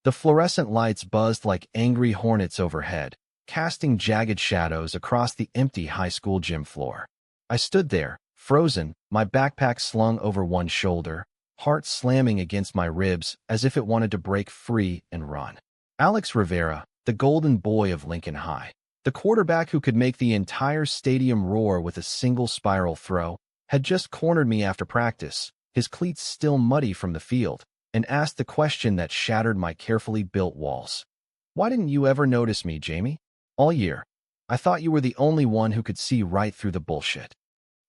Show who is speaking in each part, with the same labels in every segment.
Speaker 1: The fluorescent lights buzzed like angry hornets overhead, casting jagged shadows across the empty high school gym floor. I stood there, frozen, my backpack slung over one shoulder, heart slamming against my ribs as if it wanted to break free and run. Alex Rivera, the golden boy of Lincoln High, the quarterback who could make the entire stadium roar with a single spiral throw, had just cornered me after practice, his cleats still muddy from the field, and asked the question that shattered my carefully built walls. "Why didn't you ever notice me, Jamie? All year. I thought you were the only one who could see right through the bullshit."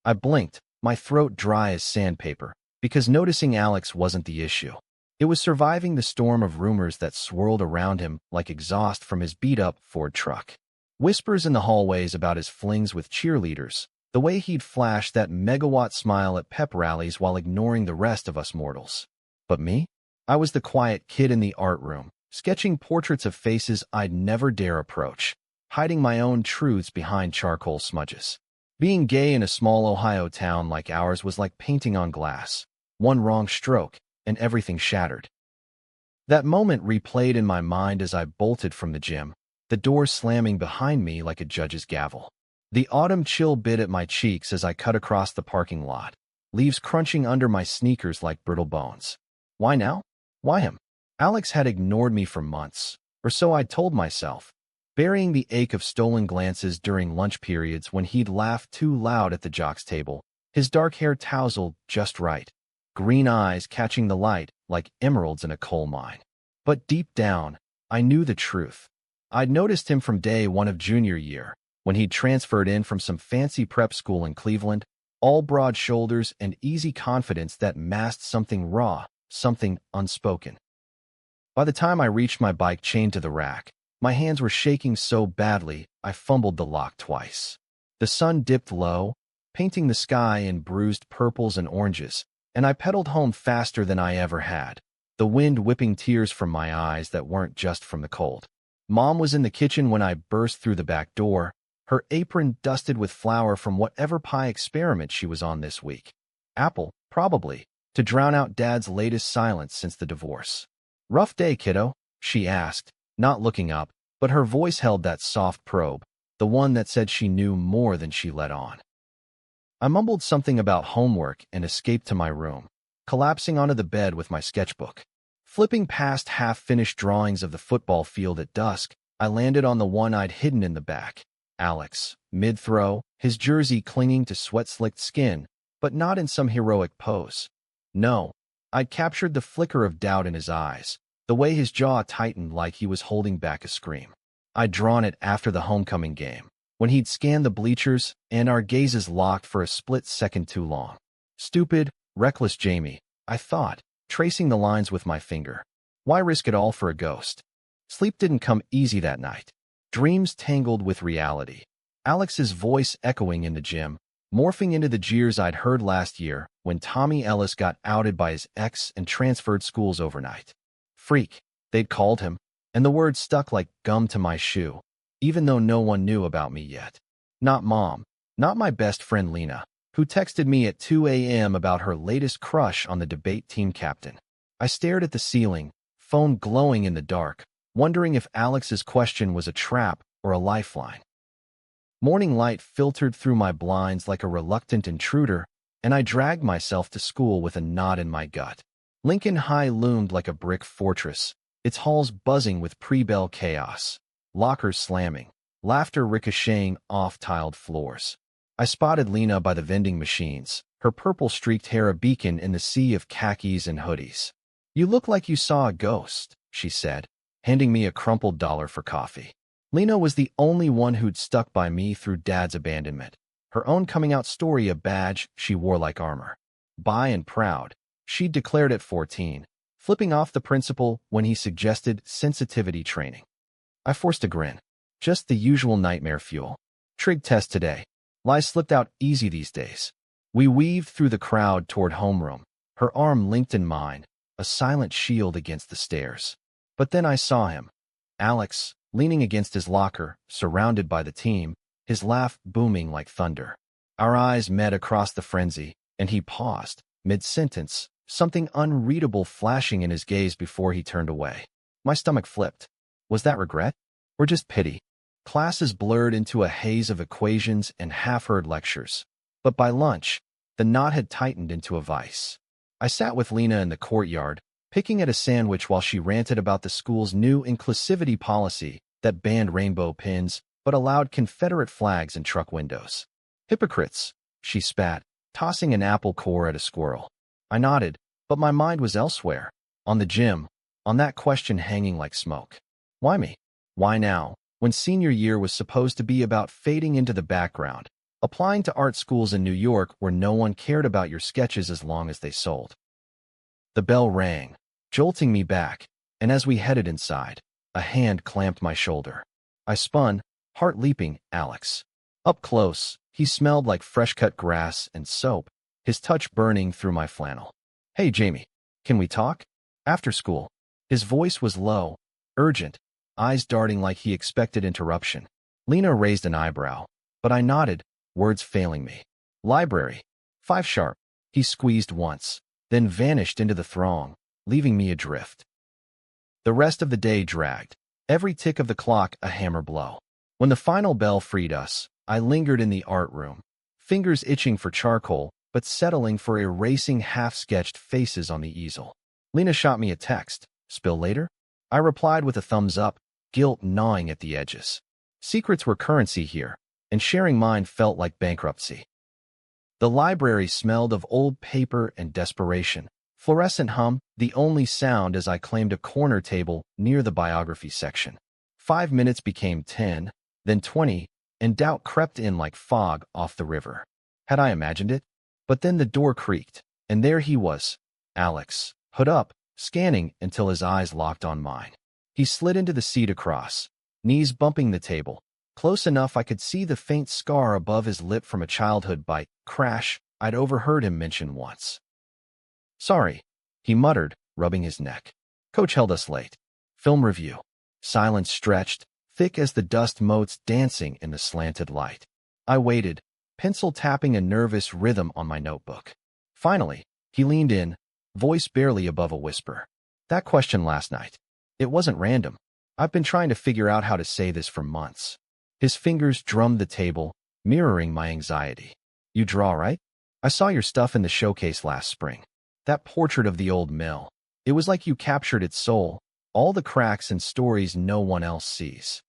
Speaker 1: I blinked, my throat dry as sandpaper, because noticing Alex wasn't the issue. It was surviving the storm of rumors that swirled around him like exhaust from his beat-up Ford truck. Whispers in the hallways about his flings with cheerleaders, the way he'd flash that megawatt smile at pep rallies while ignoring the rest of us mortals. But me? I was the quiet kid in the art room, sketching portraits of faces I'd never dare approach, hiding my own truths behind charcoal smudges. Being gay in a small Ohio town like ours was like painting on glass. One wrong stroke, and everything shattered. That moment replayed in my mind as I bolted from the gym, the door slamming behind me like a judge's gavel. The autumn chill bit at my cheeks as I cut across the parking lot, leaves crunching under my sneakers like brittle bones. Why now? Why him? Alex had ignored me for months, or so I'd told myself, burying the ache of stolen glances during lunch periods when he'd laugh too loud at the Jock's table, his dark hair tousled just right, green eyes catching the light like emeralds in a coal mine. But deep down, I knew the truth. I'd noticed him from day one of junior year, when he'd transferred in from some fancy prep school in Cleveland, all broad shoulders and easy confidence that masked something raw, something unspoken. By the time I reached my bike chained to the rack, my hands were shaking so badly I fumbled the lock twice. The sun dipped low, painting the sky in bruised purples and oranges, and I pedaled home faster than I ever had, the wind whipping tears from my eyes that weren't just from the cold. Mom was in the kitchen when I burst through the back door, her apron dusted with flour from whatever pie experiment she was on this week. Apple, probably, to drown out Dad's latest silence since the divorce. "Rough day, kiddo?" she asked, not looking up, but her voice held that soft probe, the one that said she knew more than she let on. I mumbled something about homework and escaped to my room, collapsing onto the bed with my sketchbook. Flipping past half-finished drawings of the football field at dusk, I landed on the one I'd hidden in the back. Alex, mid-throw, his jersey clinging to sweat-slicked skin, but not in some heroic pose. No, I'd captured the flicker of doubt in his eyes, the way his jaw tightened like he was holding back a scream. I'd drawn it after the homecoming game, when he'd scanned the bleachers and our gazes locked for a split second too long. Stupid, reckless Jamie, I thought, tracing the lines with my finger. Why risk it all for a ghost? Sleep didn't come easy that night. Dreams tangled with reality. Alex's voice echoing in the gym, morphing into the jeers I'd heard last year when Tommy Ellis got outed by his ex and transferred schools overnight. Freak, they'd called him, and the word stuck like gum to my shoe, even though no one knew about me yet. Not Mom, not my best friend Lena, who texted me at 2 a.m. about her latest crush on the debate team captain. I stared at the ceiling, phone glowing in the dark, wondering if Alex's question was a trap or a lifeline. Morning light filtered through my blinds like a reluctant intruder, and I dragged myself to school with a knot in my gut. Lincoln High loomed like a brick fortress, its halls buzzing with pre-bell chaos, lockers slamming, laughter ricocheting off tiled floors. I spotted Lena by the vending machines, her purple-streaked hair a beacon in the sea of khakis and hoodies. "You look like you saw a ghost," she said, handing me a crumpled dollar for coffee. Lena was the only one who'd stuck by me through Dad's abandonment, her own coming-out story a badge she wore like armor. Bi and proud, she'd declared at 14, flipping off the principal when he suggested sensitivity training. I forced a grin. Just the usual nightmare fuel. Trig test today. Lies slipped out easy these days. We weaved through the crowd toward homeroom, her arm linked in mine, a silent shield against the stairs. But then I saw him. Alex, leaning against his locker, surrounded by the team, his laugh booming like thunder. Our eyes met across the frenzy, and he paused, mid-sentence, something unreadable flashing in his gaze before he turned away. My stomach flipped. Was that regret? Or just pity? Classes blurred into a haze of equations and half-heard lectures. But by lunch, the knot had tightened into a vice. I sat with Lena in the courtyard, picking at a sandwich while she ranted about the school's new inclusivity policy that banned rainbow pins but allowed Confederate flags in truck windows. Hypocrites, she spat, tossing an apple core at a squirrel. I nodded, but my mind was elsewhere. On the gym, on that question hanging like smoke. Why me? Why now, when senior year was supposed to be about fading into the background, applying to art schools in New York where no one cared about your sketches as long as they sold? The bell rang, jolting me back, and as we headed inside, a hand clamped my shoulder. I spun, heart leaping. Alex. Up close, he smelled like fresh-cut grass and soap, his touch burning through my flannel. Hey, Jamie, can we talk? After school. His voice was low, urgent, eyes darting like he expected interruption. Lena raised an eyebrow, but I nodded, words failing me. Library. 5 sharp. He squeezed once, then vanished into the throng, leaving me adrift. The rest of the day dragged, every tick of the clock a hammer blow. When the final bell freed us, I lingered in the art room, fingers itching for charcoal, but settling for erasing half-sketched faces on the easel. Lena shot me a text. Spill later? I replied with a thumbs up, guilt gnawing at the edges. Secrets were currency here, and sharing mine felt like bankruptcy. The library smelled of old paper and desperation. Fluorescent hum, the only sound as I claimed a corner table near the biography section. 5 minutes became 10, then 20, and doubt crept in like fog off the river. Had I imagined it? But then the door creaked, and there he was, Alex, hood up, scanning until his eyes locked on mine. He slid into the seat across, knees bumping the table, close enough I could see the faint scar above his lip from a childhood bite. Crash, I'd overheard him mention once. Sorry, he muttered, rubbing his neck. Coach held us late. Film review. Silence stretched, thick as the dust motes dancing in the slanted light. I waited, pencil tapping a nervous rhythm on my notebook. Finally, he leaned in, voice barely above a whisper. That question last night. It wasn't random. I've been trying to figure out how to say this for months. His fingers drummed the table, mirroring my anxiety. You draw, right? I saw your stuff in the showcase last spring. That portrait of the old mill. It was like you captured its soul, all the cracks and stories no one else sees.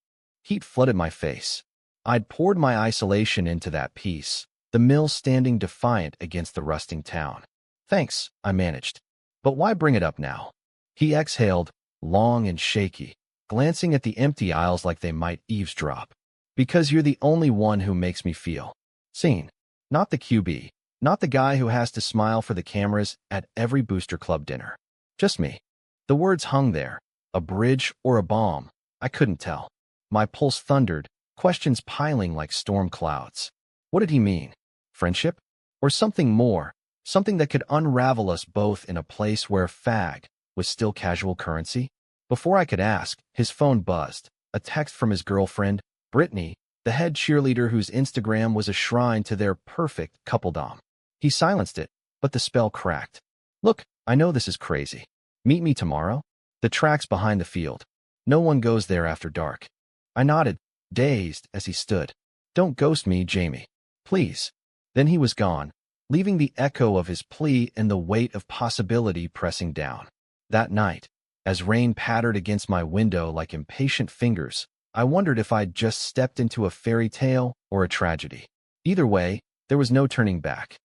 Speaker 1: Heat flooded my face. I'd poured my isolation into that piece, the mill standing defiant against the rusting town. Thanks, I managed. But why bring it up now? He exhaled, long and shaky, glancing at the empty aisles like they might eavesdrop. Because you're the only one who makes me feel seen. Not the QB, not the guy who has to smile for the cameras at every Booster Club dinner. Just me. The words hung there, a bridge or a bomb, I couldn't tell. My pulse thundered, questions piling like storm clouds. What did he mean? Friendship? Or something more, something that could unravel us both in a place where fag was still casual currency? Before I could ask, his phone buzzed, a text from his girlfriend, Brittany, the head cheerleader whose Instagram was a shrine to their perfect coupledom. He silenced it, but the spell cracked. Look, I know this is crazy. Meet me tomorrow? The track's behind the field. No one goes there after dark. I nodded, dazed as he stood. Don't ghost me, Jamie. Please. Then he was gone, leaving the echo of his plea and the weight of possibility pressing down. That night, as rain pattered against my window like impatient fingers, I wondered if I'd just stepped into a fairy tale or a tragedy. Either way, there was no turning back.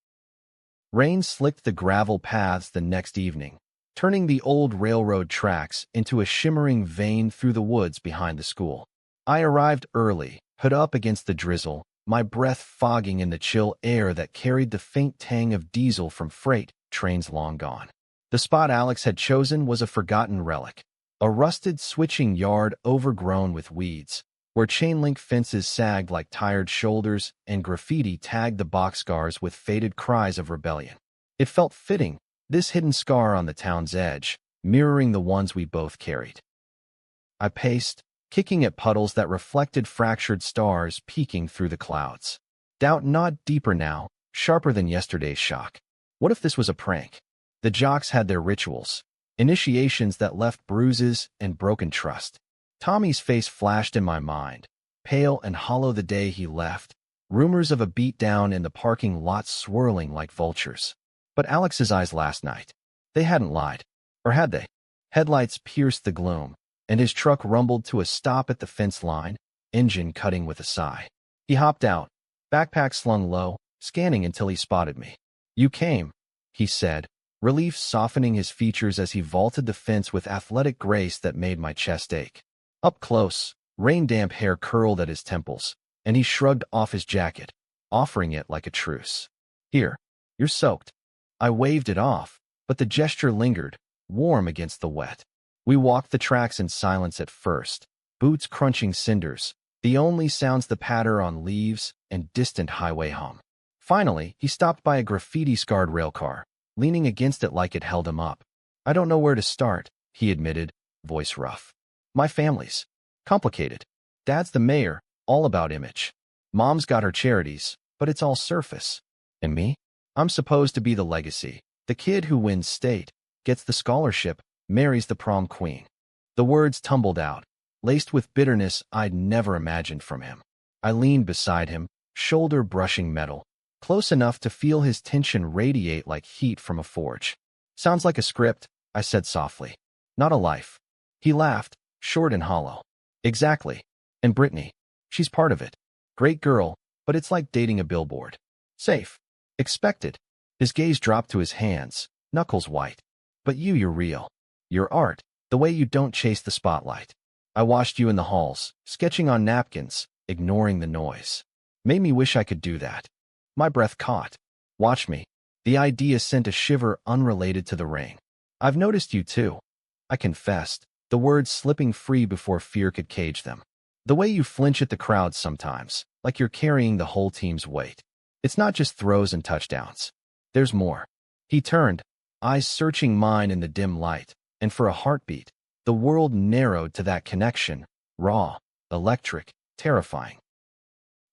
Speaker 1: Rain slicked the gravel paths the next evening, turning the old railroad tracks into a shimmering vein through the woods behind the school. I arrived early, hood up against the drizzle, my breath fogging in the chill air that carried the faint tang of diesel from freight trains long gone. The spot Alex had chosen was a forgotten relic, a rusted switching yard overgrown with weeds, where chain-link fences sagged like tired shoulders and graffiti tagged the boxcars with faded cries of rebellion. It felt fitting, this hidden scar on the town's edge, mirroring the ones we both carried. I paced, kicking at puddles that reflected fractured stars peeking through the clouds. Doubt gnawed deeper now, sharper than yesterday's shock. What if this was a prank? The Jocks had their rituals. Initiations that left bruises and broken trust. Tommy's face flashed in my mind, pale and hollow the day he left, rumors of a beatdown in the parking lot swirling like vultures. But Alex's eyes last night, they hadn't lied. Or had they? Headlights pierced the gloom, and his truck rumbled to a stop at the fence line, engine cutting with a sigh. He hopped out, backpack slung low, scanning until he spotted me. "You came," he said, relief softening his features as he vaulted the fence with athletic grace that made my chest ache. Up close, rain-damp hair curled at his temples, and he shrugged off his jacket, offering it like a truce. "Here, you're soaked." I waved it off, but the gesture lingered, warm against the wet. We walked the tracks in silence at first, boots crunching cinders, the only sounds the patter on leaves and distant highway hum. Finally, he stopped by a graffiti-scarred railcar, leaning against it like it held him up. "I don't know where to start," he admitted, voice rough. "My family's complicated. Dad's the mayor, all about image. Mom's got her charities, but it's all surface. And me? I'm supposed to be the legacy, the kid who wins state, gets the scholarship, marries the prom queen." The words tumbled out, laced with bitterness I'd never imagined from him. I leaned beside him, shoulder brushing metal, close enough to feel his tension radiate like heat from a forge. "Sounds like a script," I said softly. "Not a life." He laughed, short and hollow. "Exactly. And Brittany, she's part of it. Great girl, but it's like dating a billboard. Safe. Expected." His gaze dropped to his hands, knuckles white. "But you're real. Your art, the way you don't chase the spotlight. I watched you in the halls, sketching on napkins, ignoring the noise. Made me wish I could do that." My breath caught. "Watch me." The idea sent a shiver unrelated to the ring. "I've noticed you too," I confessed, the words slipping free before fear could cage them. "The way you flinch at the crowd sometimes, like you're carrying the whole team's weight. It's not just throws and touchdowns. There's more." He turned, eyes searching mine in the dim light, and for a heartbeat, the world narrowed to that connection, raw, electric, terrifying.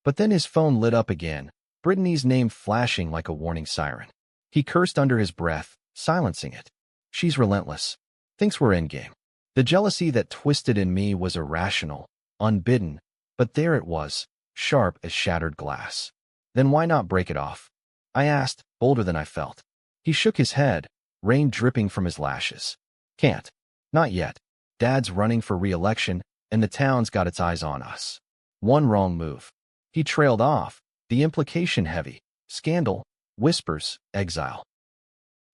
Speaker 1: But then his phone lit up again, Brittany's name flashing like a warning siren. He cursed under his breath, silencing it. "She's relentless. Thinks we're endgame." The jealousy that twisted in me was irrational, unbidden, but there it was, sharp as shattered glass. "Then why not break it off?" I asked, bolder than I felt. He shook his head, rain dripping from his lashes. "Can't. Not yet. Dad's running for re-election, and the town's got its eyes on us. One wrong move." He trailed off, the implication heavy. Scandal, whispers, exile.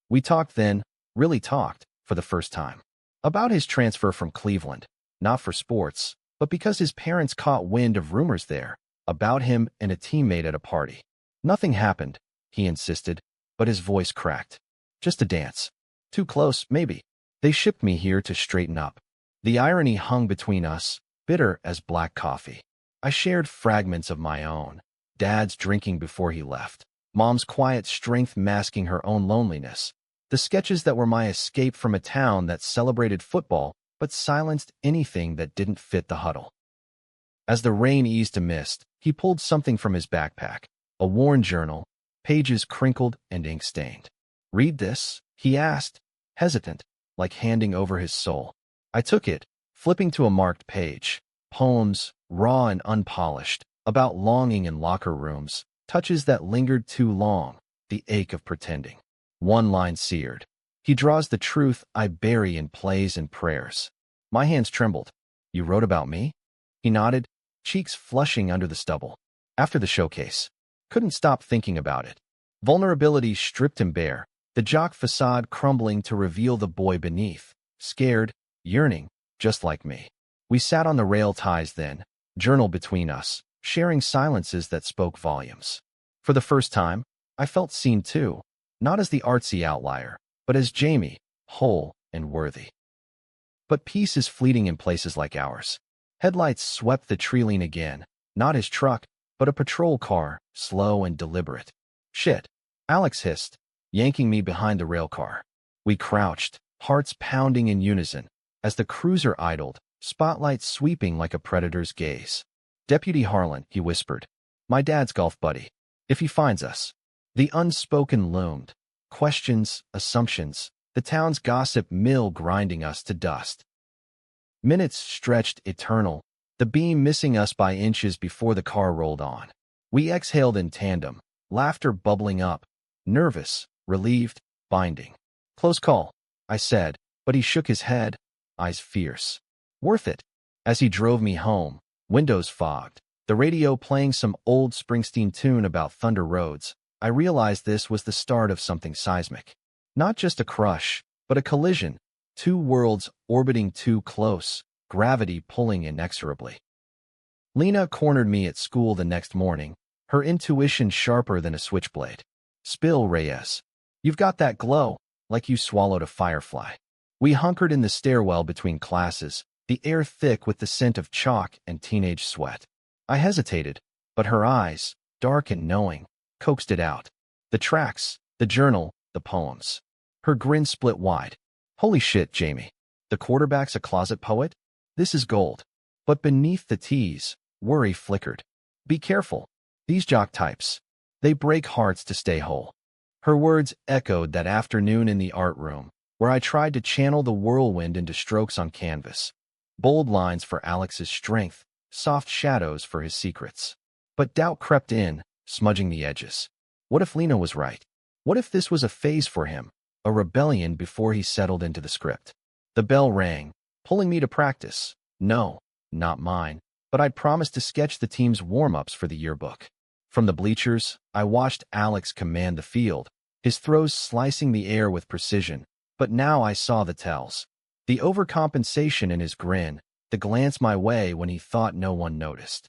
Speaker 1: We talked then, really talked, for the first time. About his transfer from Cleveland, not for sports, but because his parents caught wind of rumors there, about him and a teammate at a party. "Nothing happened," he insisted, but his voice cracked. "Just a dance. Too close, maybe. They shipped me here to straighten up." The irony hung between us, bitter as black coffee. I shared fragments of my own. Dad's drinking before he left. Mom's quiet strength masking her own loneliness. The sketches that were my escape from a town that celebrated football but silenced anything that didn't fit the huddle. As the rain eased to mist, he pulled something from his backpack, a worn journal, pages crinkled and ink-stained. "Read this?" he asked, hesitant, like handing over his soul. I took it, flipping to a marked page. Poems, raw and unpolished, about longing in locker rooms, touches that lingered too long, the ache of pretending. One line seared. "He draws the truth I bury in plays and prayers." My hands trembled. "You wrote about me?" He nodded, cheeks flushing under the stubble. "After the showcase. Couldn't stop thinking about it." Vulnerability stripped him bare, the Jock facade crumbling to reveal the boy beneath, scared, yearning, just like me. We sat on the rail ties then, journal between us, sharing silences that spoke volumes. For the first time, I felt seen too, not as the artsy outlier, but as Jamie, whole and worthy. But peace is fleeting in places like ours. Headlights swept the tree line again, not his truck, but a patrol car, slow and deliberate. "Shit," Alex hissed, yanking me behind the rail car. We crouched, hearts pounding in unison, as the cruiser idled, spotlight sweeping like a predator's gaze. "Deputy Harlan," he whispered. "My dad's golf buddy. If he finds us." The unspoken loomed. Questions, assumptions, the town's gossip mill grinding us to dust. Minutes stretched eternal, the beam missing us by inches before the car rolled on. We exhaled in tandem, laughter bubbling up, nervous, relieved, binding. Close call, I said, but he shook his head, eyes fierce. Worth it. As he drove me home, windows fogged, the radio playing some old Springsteen tune about Thunder Roads, I realized this was the start of something seismic. Not just a crush, but a collision, two worlds orbiting too close, gravity pulling inexorably. Lena cornered me at school the next morning, her intuition sharper than a switchblade. Spill, Reyes. You've got that glow, like you swallowed a firefly. We hunkered in the stairwell between classes, the air thick with the scent of chalk and teenage sweat. I hesitated, but her eyes, dark and knowing, coaxed it out. The tracks, the journal, the poems. Her grin split wide. Holy shit, Jamie. The quarterback's a closet poet? This is gold. But beneath the tease, worry flickered. Be careful. These jock types. They break hearts to stay whole. Her words echoed that afternoon in the art room, where I tried to channel the whirlwind into strokes on canvas. Bold lines for Alex's strength, soft shadows for his secrets. But doubt crept in, smudging the edges. What if Lena was right? What if this was a phase for him, a rebellion before he settled into the script? The bell rang, pulling me to practice. No, not mine, but I'd promised to sketch the team's warm-ups for the yearbook. From the bleachers, I watched Alex command the field, his throws slicing the air with precision, but now I saw the tells. The overcompensation in his grin, the glance my way when he thought no one noticed.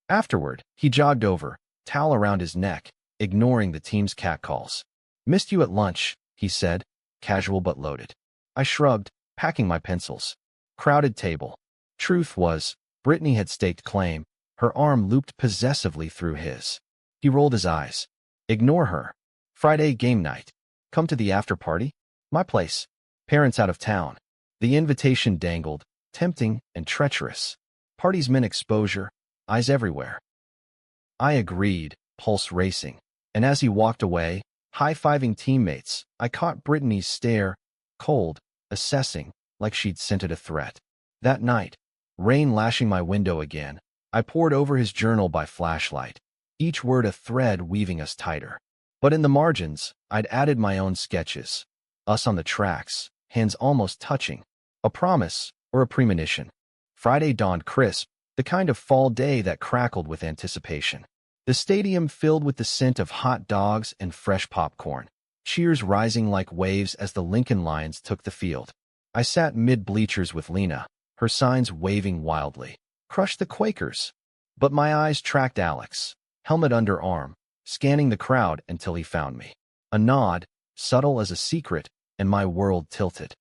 Speaker 1: Afterward, he jogged over, towel around his neck, ignoring the team's catcalls. Missed you at lunch, he said, casual but loaded. I shrugged, packing my pencils. Crowded table. Truth was, Brittany had staked claim, her arm looped possessively through his. He rolled his eyes. Ignore her. Friday game night. Come to the after party? My place. Parents out of town. The invitation dangled, tempting and treacherous. Parties meant exposure, eyes everywhere. I agreed, pulse racing, and as he walked away, high-fiving teammates, I caught Brittany's stare, cold, assessing, like she'd scented a threat. That night, rain lashing my window again, I pored over his journal by flashlight, each word a thread weaving us tighter. But in the margins, I'd added my own sketches. Us on the tracks, hands almost touching. A promise or a premonition. Friday dawned crisp, the kind of fall day that crackled with anticipation. The stadium filled with the scent of hot dogs and fresh popcorn, cheers rising like waves as the Lincoln Lions took the field. I sat mid-bleachers with Lena, her signs waving wildly. Crush the Quakers. But my eyes tracked Alex, helmet under arm, scanning the crowd until he found me. A nod, subtle as a secret, and my world tilted.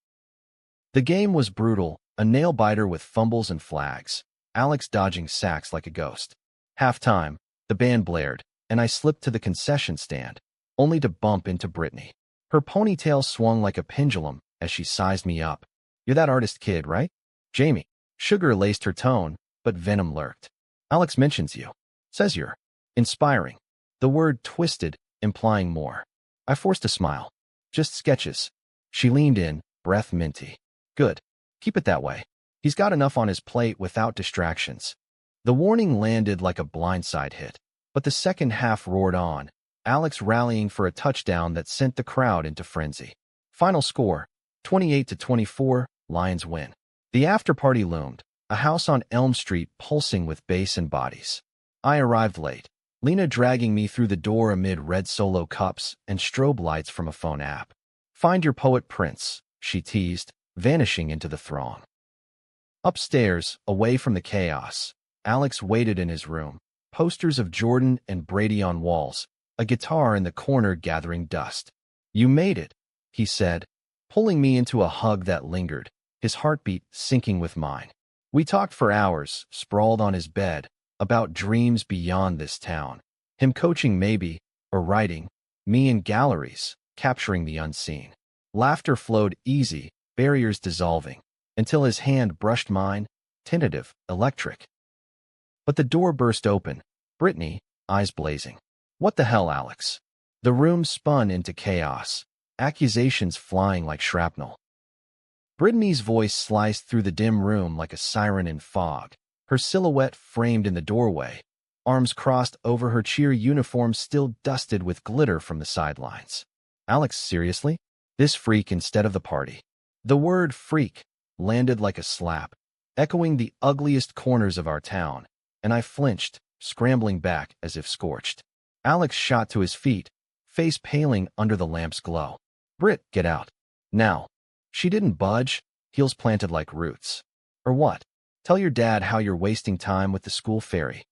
Speaker 1: The game was brutal, a nail-biter with fumbles and flags, Alex dodging sacks like a ghost. Halftime, the band blared, and I slipped to the concession stand, only to bump into Brittany. Her ponytail swung like a pendulum as she sized me up. You're that artist kid, right? Jamie. Sugar laced her tone, but venom lurked. Alex mentions you. Says you're inspiring. The word twisted, implying more. I forced a smile. Just sketches. She leaned in, breath minty. Good. Keep it that way. He's got enough on his plate without distractions. The warning landed like a blindside hit, but the second half roared on, Alex rallying for a touchdown that sent the crowd into frenzy. Final score, 28-24, Lions win. The after-party loomed, a house on Elm Street pulsing with bass and bodies. I arrived late, Lena dragging me through the door amid red Solo cups and strobe lights from a phone app. Find your poet prince, she teased, vanishing into the throng. Upstairs, away from the chaos, Alex waited in his room, posters of Jordan and Brady on walls, a guitar in the corner gathering dust. You made it, he said, pulling me into a hug that lingered, his heartbeat syncing with mine. We talked for hours, sprawled on his bed, about dreams beyond this town. Him coaching maybe, or writing, me in galleries, capturing the unseen. Laughter flowed easy, barriers dissolving, until his hand brushed mine, tentative, electric. But the door burst open, Brittany, eyes blazing. What the hell, Alex? The room spun into chaos. accusations flying like shrapnel. Brittany's voice sliced through the dim room like a siren in fog, her silhouette framed in the doorway, arms crossed over her cheer uniform still dusted with glitter from the sidelines. Alex, seriously? This freak instead of the party. The word freak landed like a slap, echoing the ugliest corners of our town, and I flinched, scrambling back as if scorched. Alex shot to his feet, face paling under the lamp's glow. Britt, get out. Now. She didn't budge, heels planted like roots. Or what? Tell your dad how you're wasting time with the school fairy.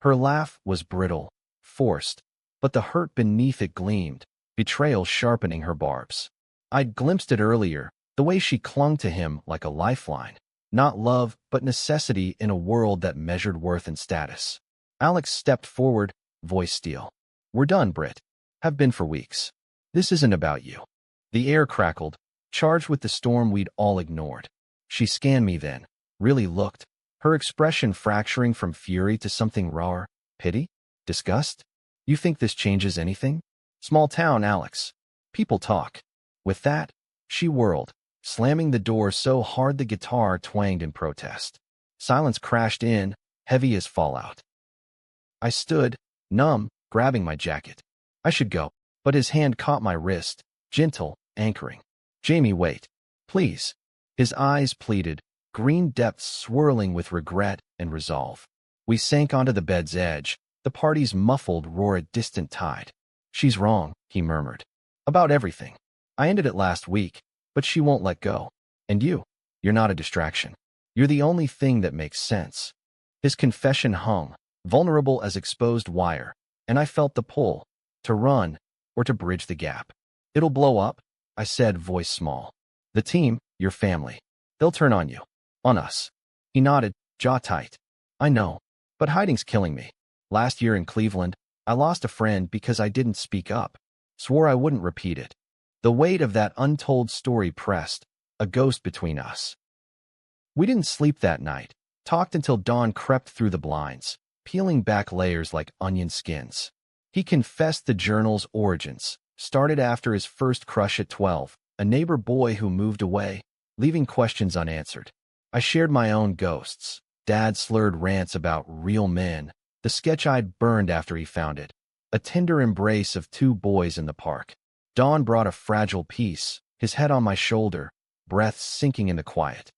Speaker 1: Her laugh was brittle, forced, but the hurt beneath it gleamed, betrayal sharpening her barbs. I'd glimpsed it earlier, the way she clung to him like a lifeline. Not love, but necessity in a world that measured worth and status. Alex stepped forward, voice steel. We're done, Britt. Have been for weeks. This isn't about you. The air crackled, charged with the storm we'd all ignored. She scanned me then, really looked, her expression fracturing from fury to something rawer. Pity? Disgust? You think this changes anything? Small town, Alex. People talk. With that, she whirled, slamming the door so hard the guitar twanged in protest. Silence crashed in, heavy as fallout. I stood, numb, grabbing my jacket. I should go, but his hand caught my wrist, gentle, anchoring. Jamie, wait. Please. His eyes pleaded, green depths swirling with regret and resolve. We sank onto the bed's edge, the party's muffled roar a distant tide. She's wrong, he murmured. About everything. I ended it last week, but she won't let go. And you're not a distraction. You're the only thing that makes sense. His confession hung, vulnerable as exposed wire, and I felt the pull, to run, or to bridge the gap. It'll blow up, I said, voice small. The team, your family. They'll turn on you. On us. He nodded, jaw tight. I know, but hiding's killing me. Last year in Cleveland, I lost a friend because I didn't speak up. Swore I wouldn't repeat it. The weight of that untold story pressed, a ghost between us. We didn't sleep that night, talked until dawn crept through the blinds, peeling back layers like onion skins. He confessed the journal's origins, started after his first crush at 12, a neighbor boy who moved away, leaving questions unanswered. I shared my own ghosts, Dad's slurred rants about real men, the sketch I'd burned after he found it, a tender embrace of two boys in the park. Dawn brought a fragile peace, his head on my shoulder, breath sinking in the quiet.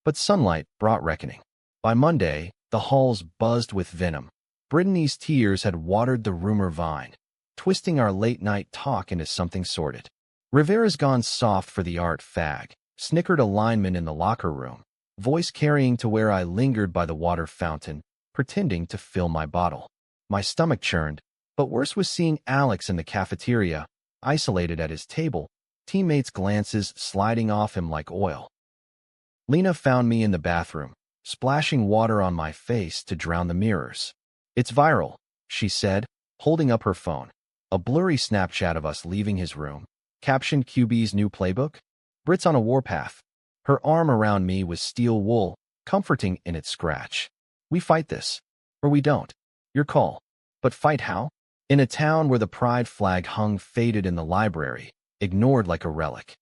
Speaker 1: But sunlight brought reckoning. By Monday, the halls buzzed with venom. Brittany's tears had watered the rumor vine, twisting our late-night talk into something sordid. Rivera's gone soft for the art fag, snickered a lineman in the locker room, voice carrying to where I lingered by the water fountain, pretending to fill my bottle. My stomach churned, but worse was seeing Alex in the cafeteria, isolated at his table, teammates' glances sliding off him like oil. Lena found me in the bathroom, splashing water on my face to drown the mirrors. It's viral, she said, holding up her phone. A blurry Snapchat of us leaving his room, captioned QB's new playbook. Brit's on a warpath. Her arm around me was steel wool, comforting in its scratch. We fight this. Or we don't. Your call. But fight how? In a town where the pride flag hung faded in the library, ignored like a relic.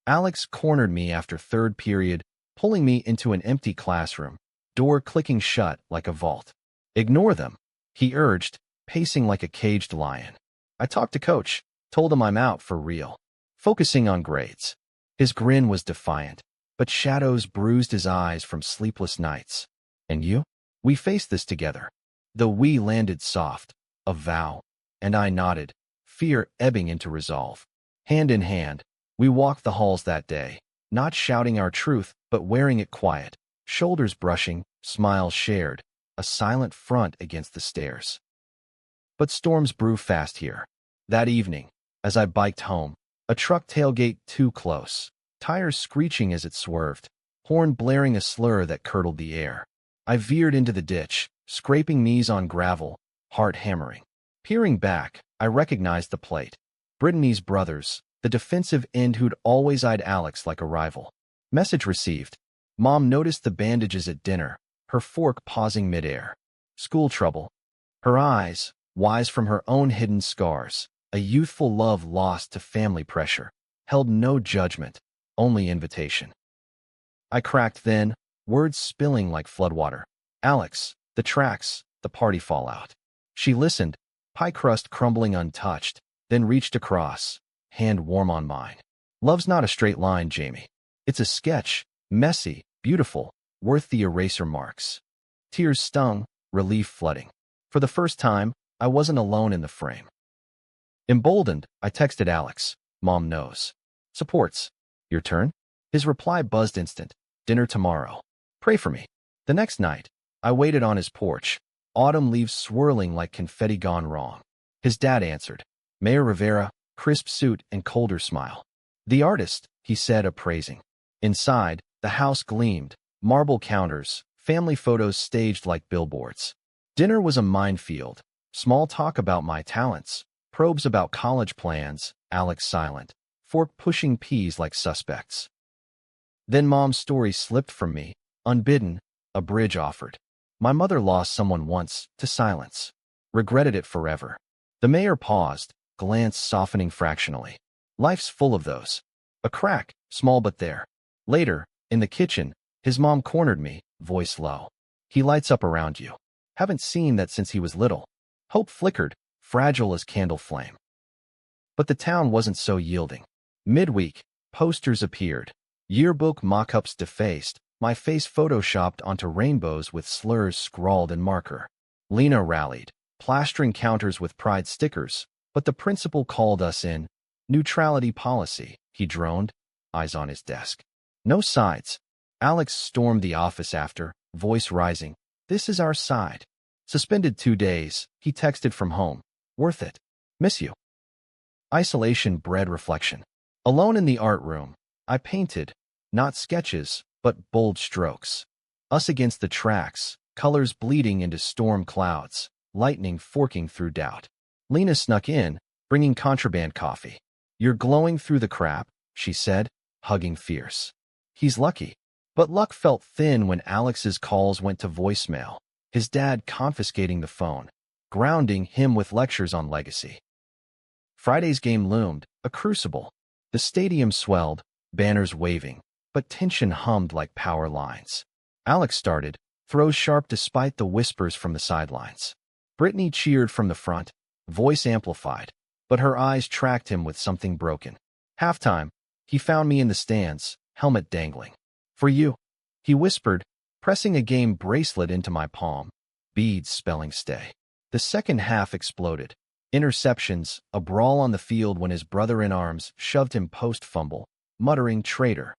Speaker 1: Alex cornered me after third period, pulling me into an empty classroom, door clicking shut like a vault. Ignore them, he urged, pacing like a caged lion. I talked to Coach, told him I'm out for real, focusing on grades. His grin was defiant, but shadows bruised his eyes from sleepless nights. And you? We faced this together. The we landed soft, a vow, and I nodded, fear ebbing into resolve. Hand in hand, we walked the halls that day, not shouting our truth, but wearing it quiet, shoulders brushing, smiles shared, a silent front against the stairs. But storms brew fast here. That evening, as I biked home, a truck tailgate too close, tires screeching as it swerved, horn blaring a slur that curdled the air. I veered into the ditch, scraping knees on gravel, heart hammering. Peering back, I recognized the plate. Brittany's brothers, the defensive end who'd always eyed Alex like a rival. Message received. Mom noticed the bandages at dinner, her fork pausing midair. School trouble. Her eyes, wise from her own hidden scars, A youthful love lost to family pressure, held no judgment, only invitation. I cracked then, words spilling like floodwater. Alex, the tracks, the party fallout. She listened, pie crust crumbling untouched, then reached across, hand warm on mine. Love's not a straight line, Jamie. It's a sketch, messy, beautiful, worth the eraser marks. Tears stung, relief flooding. For the first time, I wasn't alone in the frame. Emboldened, I texted Alex. Mom knows. Supports. Your turn? His reply buzzed instant. Dinner tomorrow. Pray for me. The next night, I waited on his porch, autumn leaves swirling like confetti gone wrong. His dad answered. Mayor Rivera, crisp suit and colder smile. The artist, he said, appraising. Inside, the house gleamed, marble counters, family photos staged like billboards. Dinner was a minefield. Small talk about my talents, probes about college plans, Alex silent, fork pushing peas like suspects. Then Mom's story slipped from me, unbidden, a bridge offered. My mother lost someone once, to silence. Regretted it forever. The mayor paused, glance softening fractionally. Life's full of those. A crack, small but there. Later, in the kitchen, his mom cornered me, voice low. He lights up around you. Haven't seen that since he was little. Hope flickered, fragile as candle flame. But the town wasn't so yielding. Midweek, posters appeared. Yearbook mock-ups defaced, my face photoshopped onto rainbows with slurs scrawled in marker. Lena rallied, plastering counters with pride stickers, but the principal called us in. Neutrality policy, he droned, eyes on his desk. No sides. Alex stormed the office after, voice rising. This is our side. Suspended 2 days, he texted from home. Worth it. Miss you. Isolation bred reflection. Alone in the art room, I painted, not sketches, but bold strokes. Us against the tracks, colors bleeding into storm clouds, lightning forking through doubt. Lena snuck in, bringing contraband coffee. You're glowing through the crap, she said, hugging fierce. He's lucky. But luck felt thin when Alex's calls went to voicemail, his dad confiscating the phone, grounding him with lectures on legacy. Friday's game loomed, a crucible. The stadium swelled, banners waving, but tension hummed like power lines. Alex started, throws sharp despite the whispers from the sidelines. Brittany cheered from the front, voice amplified, but her eyes tracked him with something broken. Halftime, he found me in the stands, helmet dangling. For you, he whispered, pressing a game bracelet into my palm, beads spelling stay. The second half exploded. Interceptions, a brawl on the field when his brother in arms shoved him post-fumble, muttering traitor.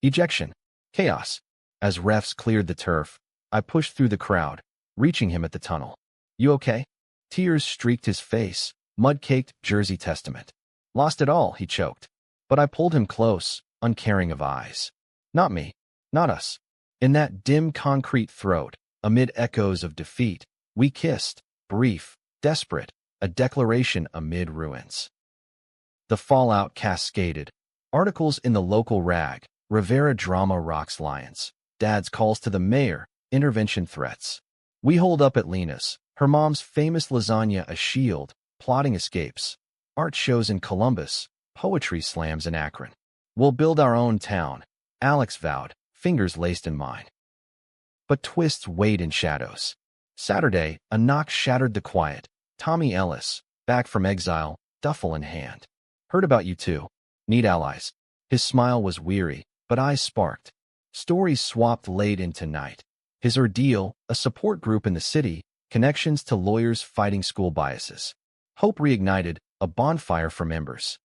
Speaker 1: Ejection. Chaos. As refs cleared the turf, I pushed through the crowd, reaching him at the tunnel. You okay? Tears streaked his face, mud-caked Jersey Testament. Lost it all, he choked. But I pulled him close, uncaring of eyes. Not me. Not us. In that dim concrete throat, amid echoes of defeat, we kissed, brief, desperate, a declaration amid ruins. The fallout cascaded. Articles in the local rag, Rivera drama rocks Lions, Dad's calls to the mayor, intervention threats. We holed up at Lena's, her mom's famous lasagna a shield, plotting escapes. Art shows in Columbus, poetry slams in Akron. We'll build our own town, Alex vowed, fingers laced in mine. But twists weighed in shadows. Saturday, a knock shattered the quiet. Tommy Ellis, back from exile, duffel in hand. Heard about you too. Need allies. His smile was weary, but eyes sparked. Stories swapped late into night. His ordeal, a support group in the city, connections to lawyers fighting school biases. Hope reignited, a bonfire for members.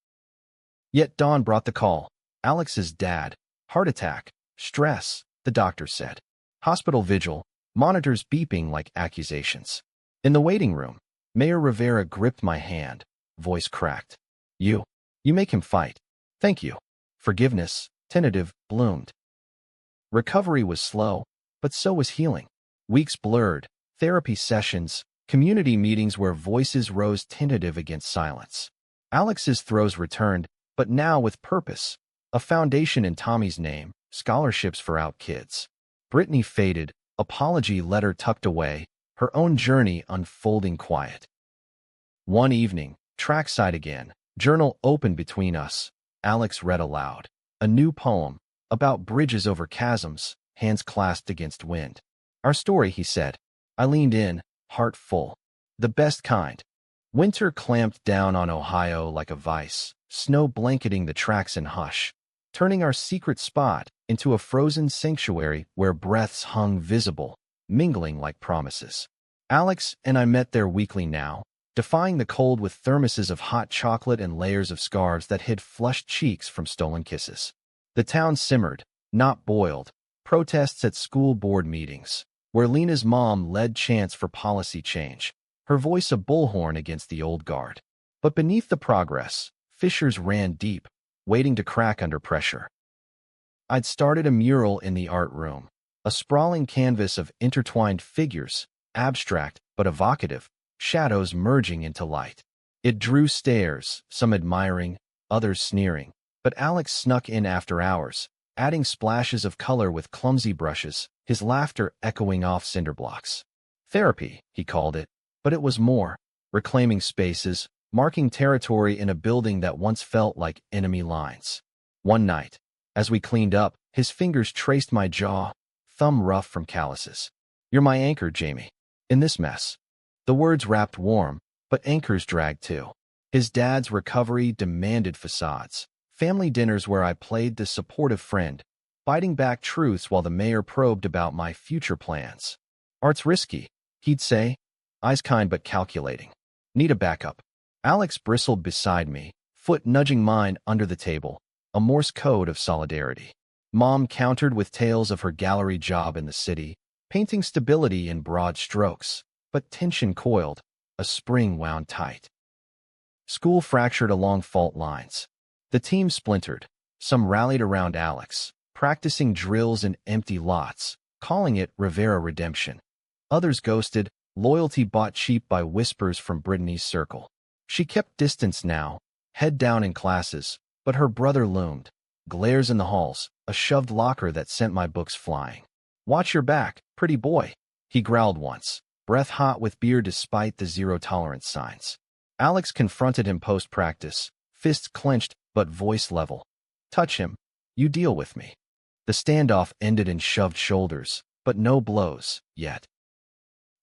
Speaker 1: Yet dawn brought the call. Alex's dad. Heart attack. Stress, the doctor said. Hospital vigil, monitors beeping like accusations. In the waiting room, Mayor Rivera gripped my hand, voice cracked. You make him fight. Thank you. Forgiveness, tentative, bloomed. Recovery was slow, but so was healing. Weeks blurred, therapy sessions, community meetings where voices rose tentative against silence. Alex's throes returned, but now with purpose. A foundation in Tommy's name, scholarships for out kids. Brittany faded, apology letter tucked away, her own journey unfolding quiet. One evening, Trackside again. Journal open between us. Alex read aloud. A new poem about bridges over chasms, hands clasped against wind. Our story, he said. I leaned in, heart full. The best kind. Winter clamped down on Ohio like a vice, snow blanketing the tracks in hush, turning our secret spot into a frozen sanctuary where breaths hung visible, mingling like promises. Alex and I met there weekly now, defying the cold with thermoses of hot chocolate and layers of scarves that hid flushed cheeks from stolen kisses. The town simmered, not boiled. Protests at school board meetings, where Lena's mom led chants for policy change, her voice a bullhorn against the old guard. But beneath the progress, fissures ran deep, waiting to crack under pressure. I'd started a mural in the art room, a sprawling canvas of intertwined figures, abstract but evocative, shadows merging into light. It drew stares, some admiring, others sneering. But Alex snuck in after hours, adding splashes of color with clumsy brushes, his laughter echoing off cinder blocks. Therapy, he called it, but it was more, reclaiming spaces, marking territory in a building that once felt like enemy lines. One night, as we cleaned up, his fingers traced my jaw, thumb rough from calluses. You're my anchor, Jamie. In this mess. The words wrapped warm, but anchors dragged too. His dad's recovery demanded facades. Family dinners where I played the supportive friend, biting back truths while the mayor probed about my future plans. Art's risky, he'd say, eyes kind but calculating. Need a backup. Alex bristled beside me, foot nudging mine under the table, a Morse code of solidarity. Mom countered with tales of her gallery job in the city, painting stability in broad strokes, but tension coiled, a spring wound tight. School fractured along fault lines. The team splintered. Some rallied around Alex, practicing drills in empty lots, calling it Rivera Redemption. Others ghosted, loyalty bought cheap by whispers from Brittany's circle. She kept distance now, head down in classes, but her brother loomed. Glares in the halls, a shoved locker that sent my books flying. Watch your back, pretty boy, he growled once, breath hot with beer despite the zero-tolerance signs. Alex confronted him post-practice, fists clenched but voice level. Touch him. You deal with me. The standoff ended in shoved shoulders, but no blows, yet.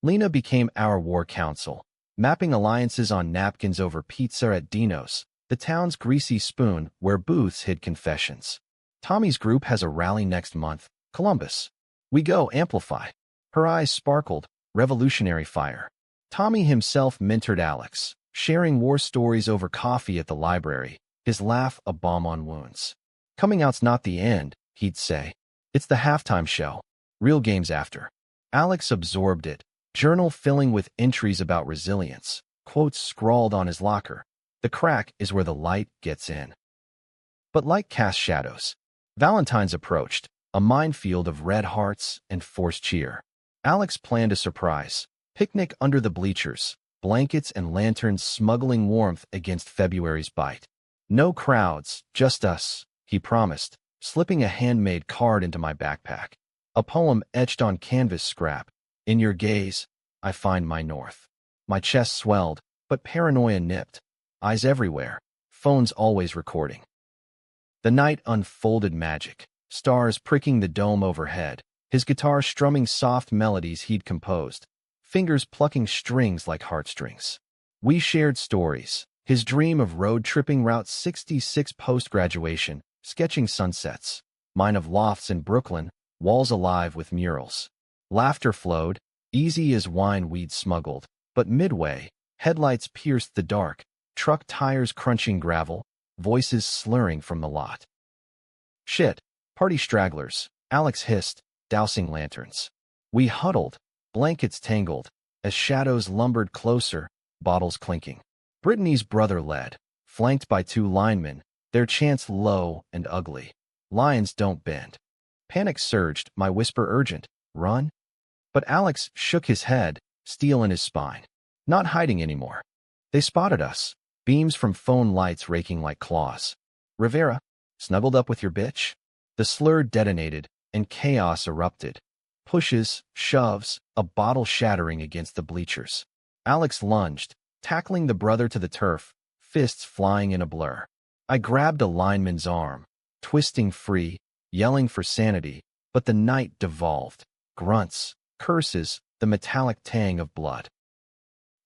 Speaker 1: Lena became our war counsel, mapping alliances on napkins over pizza at Dino's, the town's greasy spoon where booths hid confessions. Tommy's group has a rally next month, Columbus. We go, amplify. Her eyes sparkled, revolutionary fire. Tommy himself mentored Alex, sharing war stories over coffee at the library, his laugh a balm on wounds. Coming out's not the end, he'd say. It's the halftime show. Real games after. Alex absorbed it, journal filling with entries about resilience, quotes scrawled on his locker. The crack is where the light gets in. But like cast shadows, Valentine's approached, a minefield of red hearts and forced cheer. Alex planned a surprise, picnic under the bleachers, blankets and lanterns smuggling warmth against February's bite. No crowds, just us, he promised, slipping a handmade card into my backpack. A poem etched on canvas scrap. In your gaze, I find my north. My chest swelled, but paranoia nipped. Eyes everywhere, phones always recording. The night unfolded magic, stars pricking the dome overhead, his guitar strumming soft melodies he'd composed, fingers plucking strings like heartstrings. We shared stories, his dream of road-tripping Route 66 post-graduation, sketching sunsets, mine of lofts in Brooklyn, walls alive with murals. Laughter flowed, easy as wine we'd smuggled, but midway, headlights pierced the dark, truck tires crunching gravel, voices slurring from the lot. Shit, party stragglers, Alex hissed, dousing lanterns. We huddled, blankets tangled, as shadows lumbered closer, bottles clinking. Brittany's brother led, flanked by two linemen, their chants low and ugly. Lions don't bend. Panic surged, my whisper urgent, run? But Alex shook his head, steel in his spine. Not hiding anymore. They spotted us, beams from phone lights raking like claws. Rivera, snuggled up with your bitch? The slur detonated, and chaos erupted. Pushes, shoves, a bottle shattering against the bleachers. Alex lunged, tackling the brother to the turf, fists flying in a blur. I grabbed a lineman's arm, twisting free, yelling for sanity, but the night devolved. Grunts, curses, the metallic tang of blood.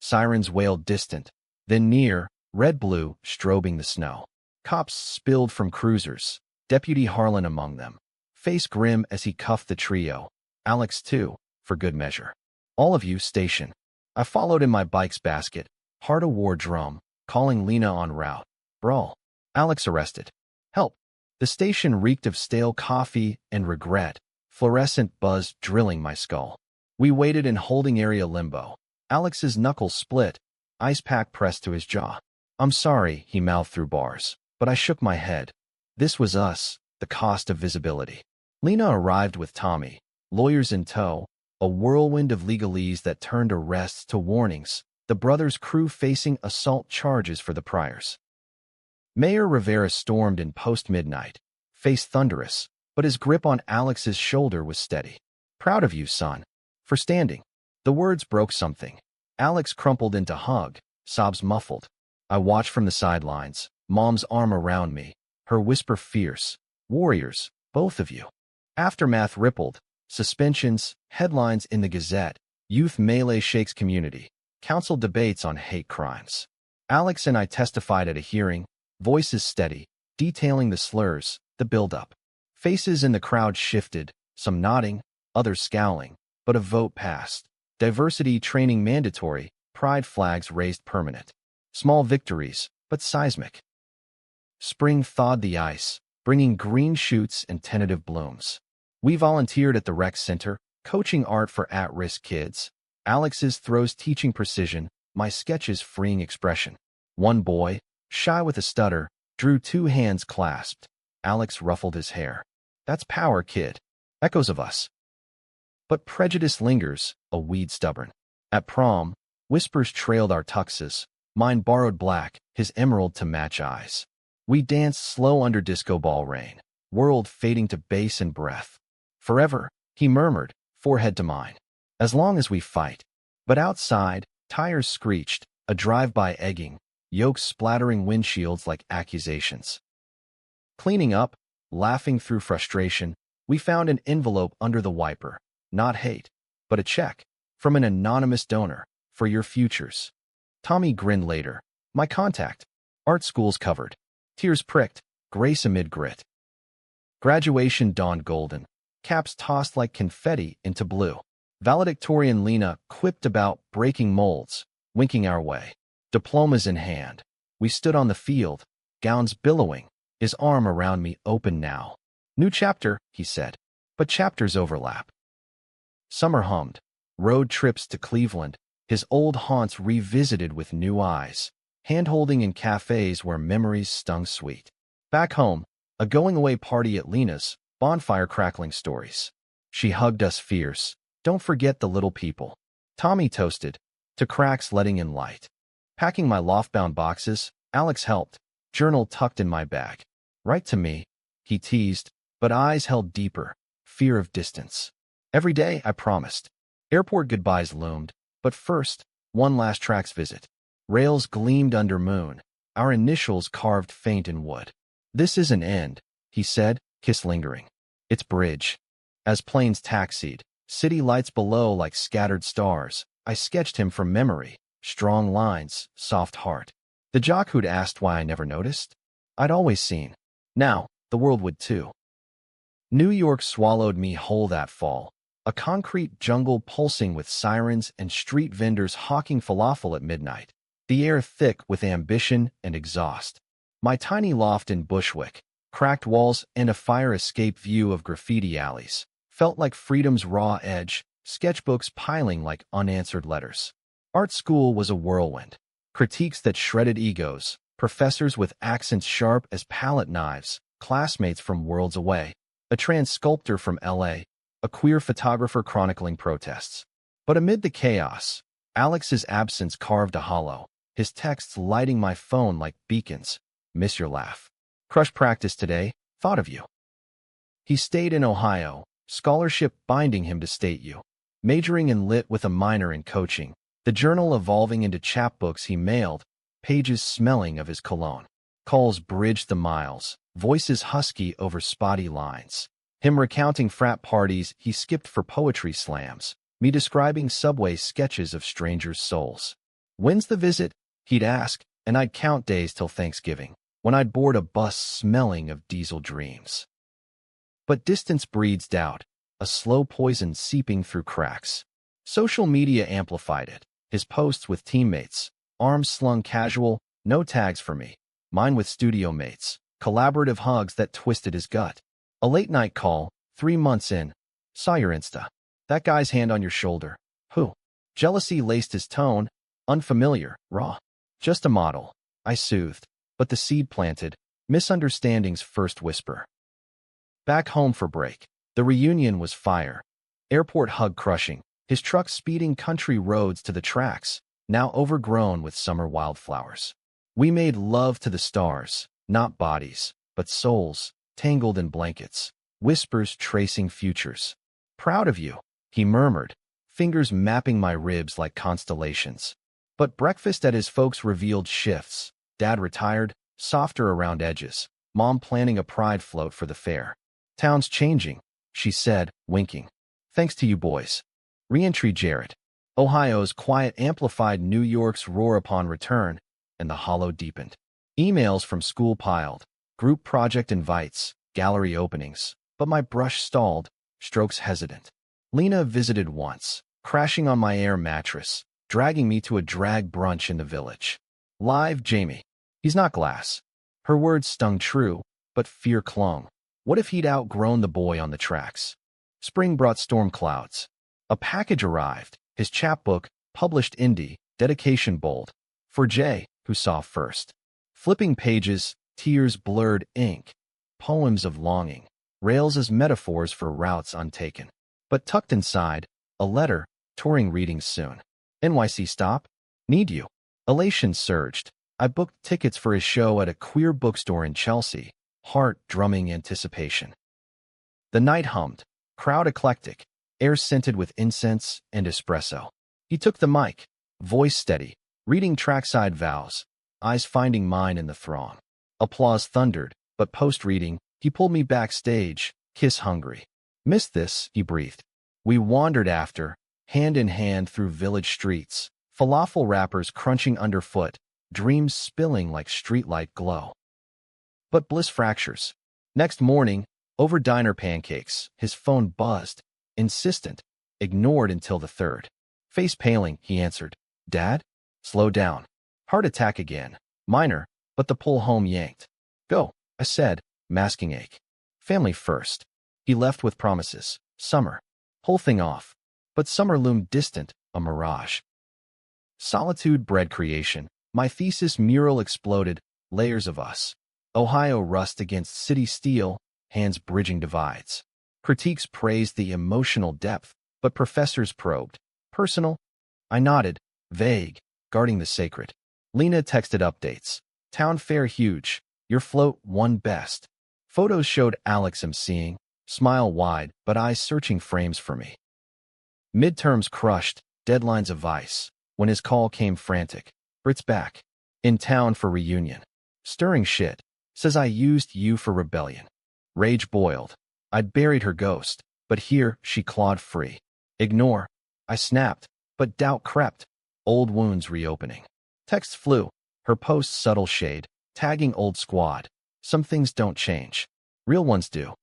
Speaker 1: Sirens wailed distant, then near, red-blue, strobing the snow. Cops spilled from cruisers, Deputy Harlan among them. Face grim as he cuffed the trio. Alex, too, for good measure. All of you, station. I followed in my bike's basket, heart a war drum, calling Lena en route. Brawl. Alex arrested. Help. The station reeked of stale coffee and regret, fluorescent buzz drilling my skull. We waited in holding area limbo. Alex's knuckles split, ice pack pressed to his jaw. I'm sorry, he mouthed through bars, but I shook my head. This was us, the cost of visibility. Lena arrived with Tommy, lawyers in tow, a whirlwind of legalese that turned arrests to warnings, the brothers' crew facing assault charges for the priors. Mayor Rivera stormed in post-midnight, face thunderous, but his grip on Alex's shoulder was steady. Proud of you, son. For standing. The words broke something. Alex crumpled into hug, sobs muffled. I watched from the sidelines, Mom's arm around me, her whisper fierce. Warriors, both of you. Aftermath rippled. Suspensions, headlines in the Gazette, youth melee shakes community, council debates on hate crimes. Alex and I testified at a hearing, voices steady, detailing the slurs, the build-up. Faces in the crowd shifted, some nodding, others scowling, but a vote passed. Diversity training mandatory, pride flags raised permanent. Small victories, but seismic. Spring thawed the ice, bringing green shoots and tentative blooms. We volunteered at the rec center, coaching art for at-risk kids. Alex's throws teaching precision, my sketches freeing expression. One boy, shy with a stutter, drew two hands clasped. Alex ruffled his hair. That's power, kid. Echoes of us. But prejudice lingers, a weed stubborn. At prom, whispers trailed our tuxes, mine borrowed black, his emerald to match eyes. We danced slow under disco ball rain, world fading to bass and breath. Forever, he murmured, forehead to mine. As long as we fight. But outside, tires screeched, a drive-by egging, yokes splattering windshields like accusations. Cleaning up, laughing through frustration, we found an envelope under the wiper. Not hate, but a check, from an anonymous donor, for your futures. Tommy grinned later. My contact. Art school's covered. Tears pricked, grace amid grit. Graduation dawned golden. Caps tossed like confetti into blue. Valedictorian Lena quipped about breaking molds, winking our way. Diplomas in hand. We stood on the field, gowns billowing, his arm around me open now. New chapter, he said, but chapters overlap. Summer hummed. Road trips to Cleveland, his old haunts revisited with new eyes. Hand-holding in cafes where memories stung sweet. Back home, a going-away party at Lena's, bonfire crackling stories. She hugged us fierce. Don't forget the little people. Tommy toasted, to cracks letting in light. Packing my loft-bound boxes, Alex helped, journal tucked in my bag. Write to me, he teased, but eyes held deeper, fear of distance. Every day, I promised. Airport goodbyes loomed, but first, one last tracks visit. Rails gleamed under moon, our initials carved faint in wood. This is an end, he said, kiss lingering. It's bridge. As planes taxied, city lights below like scattered stars, I sketched him from memory, strong lines, soft heart. The jock who'd asked why I never noticed? I'd always seen. Now, the world would too. New York swallowed me whole that fall, a concrete jungle pulsing with sirens and street vendors hawking falafel at midnight. The air thick with ambition and exhaust. My tiny loft in Bushwick, cracked walls and a fire escape view of graffiti alleys, felt like freedom's raw edge, sketchbooks piling like unanswered letters. Art school was a whirlwind. Critiques that shredded egos, professors with accents sharp as palette knives, classmates from worlds away, a trans sculptor from LA, a queer photographer chronicling protests. But amid the chaos, Alex's absence carved a hollow, his texts lighting my phone like beacons. Miss your laugh. Crush practice today, thought of you. He stayed in Ohio, scholarship binding him to State U. Majoring in lit with a minor in coaching, the journal evolving into chapbooks he mailed, pages smelling of his cologne. Calls bridged the miles, voices husky over spotty lines. Him recounting frat parties he skipped for poetry slams, me describing subway sketches of strangers' souls. When's the visit? He'd ask, and I'd count days till Thanksgiving, when I'd board a bus smelling of diesel dreams. But distance breeds doubt, a slow poison seeping through cracks. Social media amplified it, his posts with teammates, arms slung casual, no tags for me, mine with studio mates, collaborative hugs that twisted his gut. A late-night call, 3 months in. Saw your Insta. That guy's hand on your shoulder. Who? Jealousy laced his tone, unfamiliar, raw. Just a model, I soothed, but the seed planted, misunderstanding's first whisper. Back home for break. The reunion was fire. Airport hug crushing, his truck speeding country roads to the tracks, now overgrown with summer wildflowers. We made love to the stars, not bodies, but souls, tangled in blankets, whispers tracing futures. Proud of you, he murmured, fingers mapping my ribs like constellations. But breakfast at his folks revealed shifts. Dad retired, softer around edges, Mom planning a pride float for the fair. Town's changing, she said, winking. Thanks to you boys. Reentry Jarrett. Ohio's quiet amplified New York's roar upon return, and the hollow deepened. Emails from school piled, group project invites, gallery openings, but my brush stalled, strokes hesitant. Lena visited once, crashing on my air mattress, dragging me to a drag brunch in the village. Live Jamie. He's not glass. Her words stung true, but fear clung. What if he'd outgrown the boy on the tracks? Spring brought storm clouds. A package arrived, his chapbook, published indie, dedication bold. For Jay, who saw first. Flipping pages, tears blurred ink. Poems of longing. Rails as metaphors for routes untaken. But tucked inside, a letter, touring readings soon. NYC stop? Need you. Elation surged. I booked tickets for his show at a queer bookstore in Chelsea, heart drumming anticipation. The night hummed, crowd eclectic, air scented with incense and espresso. He took the mic, voice steady, reading trackside vows, eyes finding mine in the throng. Applause thundered, but post-reading, he pulled me backstage, kiss hungry. Missed this, he breathed. We wandered after, hand in hand through village streets, falafel wrappers crunching underfoot, dreams spilling like streetlight glow. But bliss fractures. Next morning, over diner pancakes, his phone buzzed, insistent, ignored until the third. Face paling, he answered. Dad? Slow down. Heart attack again. Minor, but the pull home yanked. Go, I said, masking ache. Family first. He left with promises. Summer. Whole thing off. But summer loomed distant, a mirage. Solitude bred creation. My thesis mural exploded, layers of us. Ohio rust against city steel, hands bridging divides. Critiques praised the emotional depth, but professors probed. Personal? I nodded, vague, guarding the sacred. Lena texted updates. Town fair huge. Your float won best. Photos showed Alex emceeing, smile wide, but eyes searching frames for me. Midterms crushed, deadlines of vice. When his call came frantic. Brit's back. In town for reunion. Stirring shit. Says I used you for rebellion. Rage boiled. I'd buried her ghost, but here she clawed free. Ignore. I snapped, but doubt crept. Old wounds reopening. Texts flew. Her posts subtle shade. Tagging old squad. Some things don't change. Real ones do.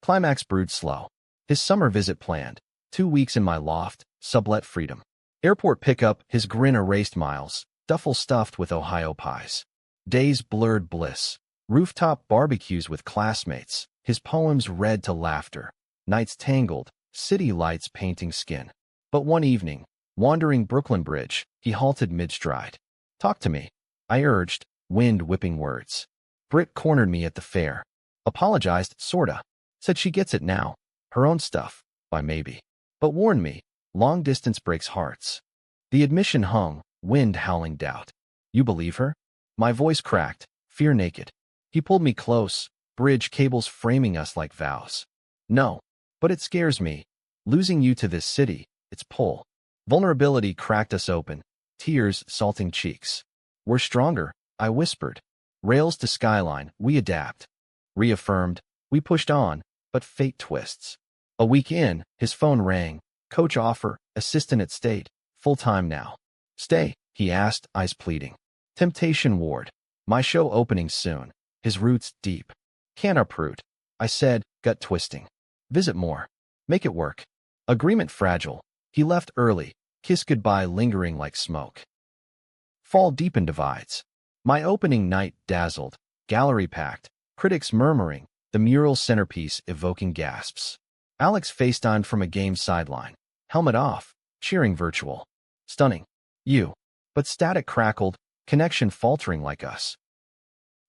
Speaker 1: Climax brewed slow. His summer visit planned. 2 weeks in my loft. Sublet freedom. Airport pickup. His grin erased miles. Duffel stuffed with Ohio pies. Days blurred bliss. Rooftop barbecues with classmates. His poems read to laughter. Nights tangled. City lights painting skin. But one evening, wandering Brooklyn Bridge, he halted mid-stride. Talk to me. I urged, wind whipping words. Brit cornered me at the fair. Apologized, sorta. Said she gets it now. Her own stuff, by maybe. But warned me, long distance breaks hearts. The admission hung, wind howling doubt. You believe her? My voice cracked, fear naked. He pulled me close, bridge cables framing us like vows. No, but it scares me. Losing you to this city, its pull. Vulnerability cracked us open, tears salting cheeks. We're stronger, I whispered. Rails to skyline, we adapt. Reaffirmed, we pushed on, but fate twists. A week in, his phone rang. Coach offer, assistant at state, full-time now. Stay, he asked, eyes pleading. Temptation ward. My show opening soon. His roots deep. Can't uproot. I said, gut twisting. Visit more. Make it work. Agreement fragile. He left early. Kiss goodbye lingering like smoke. Fall deep in divides. My opening night dazzled. Gallery packed. Critics murmuring. The mural centerpiece evoking gasps. Alex FaceTimed from a game sideline. Helmet off. Cheering virtual. Stunning. You. But static crackled. Connection faltering like us.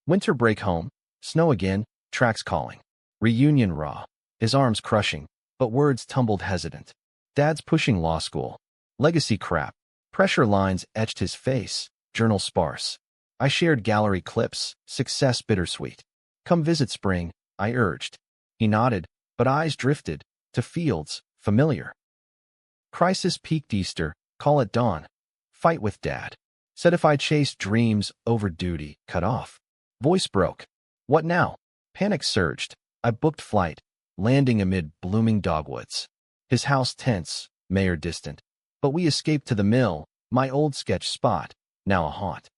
Speaker 1: Winter break home. Snow again. Tracks calling. Reunion raw. His arms crushing, but words tumbled hesitant. Dad's pushing law school. Legacy crap. Pressure lines etched his face. Journal sparse. I shared gallery clips. Success bittersweet. Come visit spring, I urged. He nodded, but eyes drifted. To fields, familiar. Crisis peaked Easter. Call it dawn. Fight with Dad. Said if I chased dreams over duty, cut off. Voice broke. What now? Panic surged. I booked flight, landing amid blooming dogwoods. His house tense, mayor distant. But we escaped to the mill, my old sketch spot, now a haunt.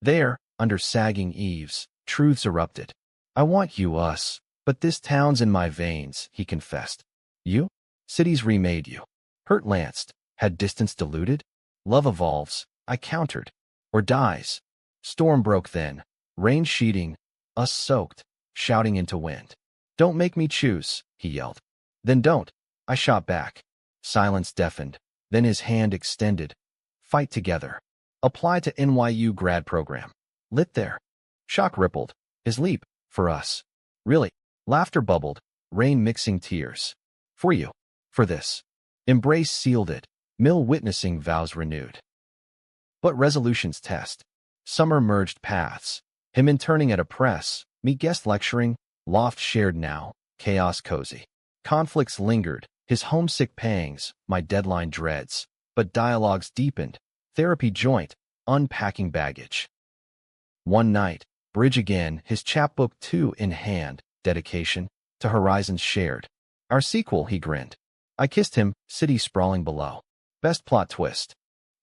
Speaker 1: There, under sagging eaves, truths erupted. I want you, us, but this town's in my veins, he confessed. You? Cities remade you. Hurt lanced. Had distance diluted? Love evolves, I countered. Or dies. Storm broke then. Rain sheeting. Us soaked. Shouting into wind. Don't make me choose, he yelled. Then don't. I shot back. Silence deafened. Then his hand extended. Fight together. Apply to NYU grad program. Lit there. Shock rippled. His leap. For us. Really. Laughter bubbled. Rain mixing tears. For you. For this. Embrace sealed it. Mill witnessing vows renewed. But resolutions test. Summer merged paths. Him interning at a press. Me guest lecturing. Loft shared now. Chaos cozy. Conflicts lingered. His homesick pangs. My deadline dreads. But dialogues deepened. Therapy joint. Unpacking baggage. One night. Bridge again. His chapbook 2 in hand. Dedication. To horizons shared. Our sequel, he grinned. I kissed him. City sprawling below. Best plot twist.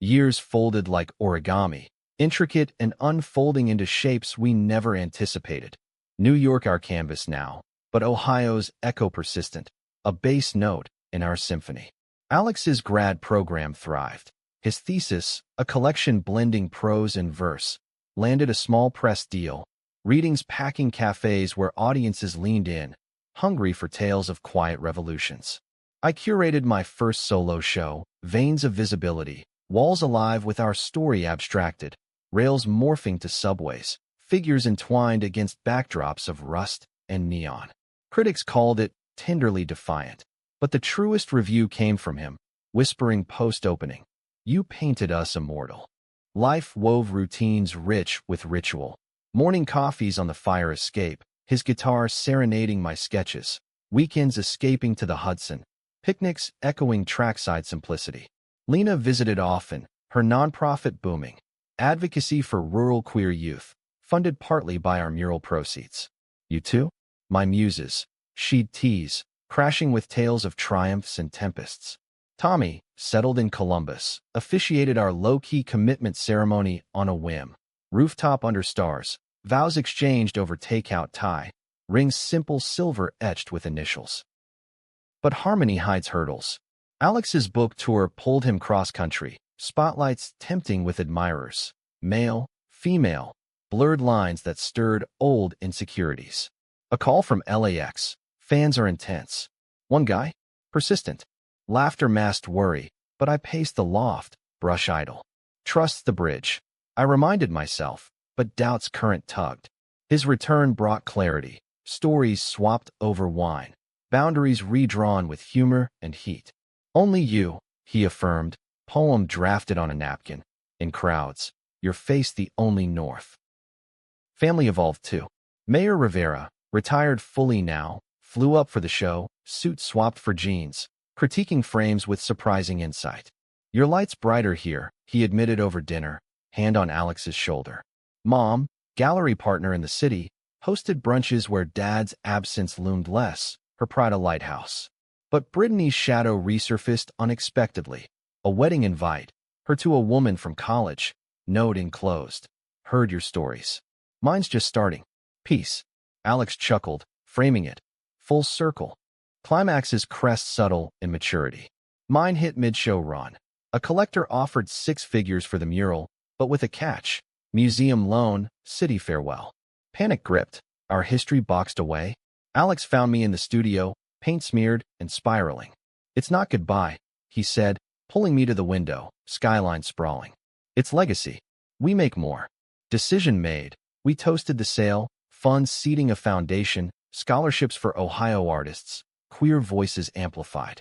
Speaker 1: Years folded like origami. Intricate and unfolding into shapes we never anticipated. New York our canvas now, but Ohio's echo persistent, a bass note in our symphony. Alex's grad program thrived. His thesis, a collection blending prose and verse, landed a small press deal, readings packing cafes where audiences leaned in, hungry for tales of quiet revolutions. I curated my first solo show, Veins of Visibility, walls alive with our story abstracted, rails morphing to subways, figures entwined against backdrops of rust and neon. Critics called it tenderly defiant, but the truest review came from him, whispering post-opening, "You painted us immortal." Life wove routines rich with ritual. Morning coffees on the fire escape, his guitar serenading my sketches, weekends escaping to the Hudson, picnics echoing trackside simplicity. Lena visited often, her nonprofit booming, advocacy for rural queer youth, funded partly by our mural proceeds. You too? My muses, she'd tease, crashing with tales of triumphs and tempests. Tommy, settled in Columbus, officiated our low-key commitment ceremony on a whim. Rooftop under stars, vows exchanged over takeout tie, rings simple silver etched with initials. But harmony hides hurdles. Alex's book tour pulled him cross-country, spotlights tempting with admirers, male, female, blurred lines that stirred old insecurities. A call from LAX. Fans are intense. One guy? Persistent. Laughter masked worry, but I paced the loft, brush idle. Trust the bridge. I reminded myself, but doubt's current tugged. His return brought clarity. Stories swapped over wine. Boundaries redrawn with humor and heat. Only you, he affirmed. Poem drafted on a napkin. In crowds. Your face the only north. Family evolved too. Mayor Rivera, retired fully now, flew up for the show, suit swapped for jeans, critiquing frames with surprising insight. Your light's brighter here, he admitted over dinner, hand on Alex's shoulder. Mom, gallery partner in the city, hosted brunches where Dad's absence loomed less, her pride a lighthouse. But Brittany's shadow resurfaced unexpectedly. A wedding invite, her to a woman from college, note enclosed. Heard your stories. Mine's just starting. Peace. Alex chuckled, framing it. Full circle. Climax's crest subtle in maturity. Mine hit mid-show run. A collector offered 6 figures for the mural, but with a catch. Museum loan, city farewell. Panic gripped, our history boxed away. Alex found me in the studio, paint smeared and spiraling. It's not goodbye, he said, pulling me to the window, skyline sprawling. It's legacy. We make more. Decision made. We toasted the sale, funds seeding a foundation, scholarships for Ohio artists, queer voices amplified.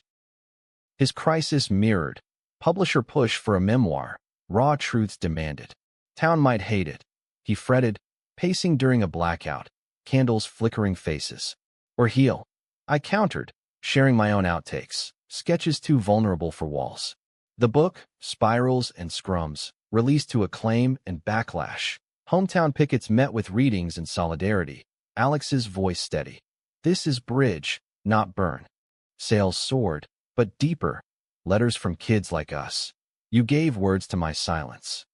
Speaker 1: His crisis mirrored. Publisher push for a memoir, raw truths demanded. Town might hate it. He fretted, pacing during a blackout, candles flickering faces. Or heal. I countered, sharing my own outtakes, sketches too vulnerable for walls. The book, Spirals and Scrums, released to acclaim and backlash. Hometown pickets met with readings and solidarity. Alex's voice steady. This is bridge, not burn. Sales soared, but deeper. Letters from kids like us. You gave words to my silence.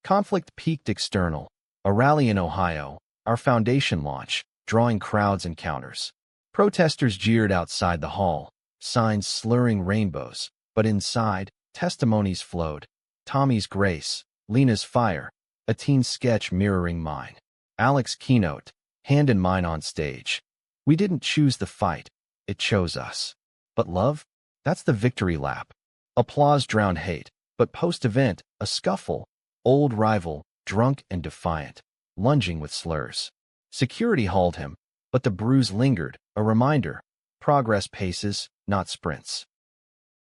Speaker 1: Conflict peaked external. A rally in Ohio, our foundation launch, drawing crowds and counters. Protesters jeered outside the hall, signs slurring rainbows, but inside, testimonies flowed. Tommy's grace, Lena's fire, a teen sketch mirroring mine. Alex keynote, hand in mine on stage. We didn't choose the fight, it chose us. But love? That's the victory lap. Applause drowned hate, but post-event, a scuffle. Old rival, drunk and defiant, lunging with slurs. Security hauled him, but the bruise lingered, a reminder. Progress paces, not sprints.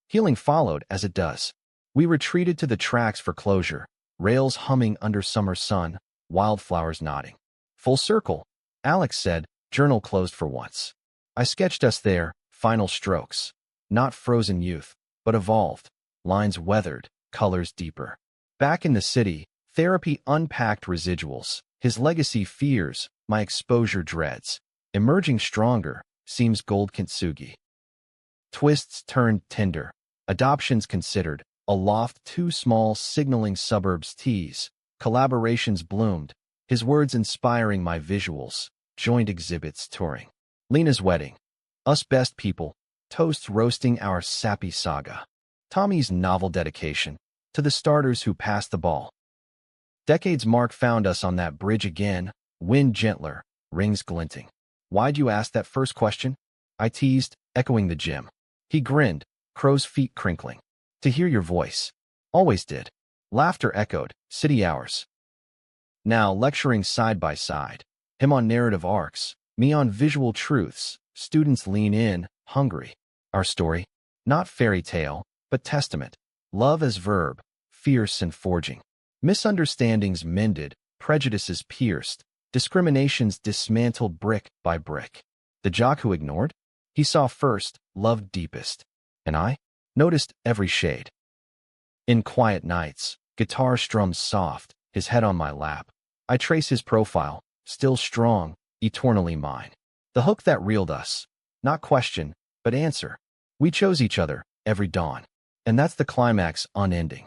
Speaker 1: Healing followed as it does. We retreated to the tracks for closure, rails humming under summer sun, wildflowers nodding. Full circle, Alex said, journal closed for once. I sketched us there, final strokes. Not frozen youth, but evolved, lines weathered, colors deeper. Back in the city, therapy unpacked residuals, his legacy fears, my exposure dreads. Emerging stronger, seems gold kintsugi. Twists turned tinder, adoptions considered, aloft 2 small signaling suburbs tease, collaborations bloomed, his words inspiring my visuals, joint exhibits touring. Lena's wedding, us best people, toasts roasting our sappy saga. Tommy's novel dedication, to the starters who passed the ball. Decades mark found us on that bridge again, wind gentler, rings glinting. Why'd you ask that first question? I teased, echoing the gym. He grinned, crow's feet crinkling. To hear your voice. Always did. Laughter echoed, city hours. Now lecturing side by side. Him on narrative arcs, me on visual truths. Students lean in, hungry. Our story, not fairy tale, but testament. Love as verb, fierce and forging. Misunderstandings mended, prejudices pierced, discriminations dismantled brick by brick. The jock who ignored? He saw first, loved deepest. And I? Noticed every shade. In quiet nights, guitar strums soft, his head on my lap. I trace his profile, still strong, eternally mine. The hook that reeled us. Not question, but answer. We chose each other, every dawn. And that's the climax unending.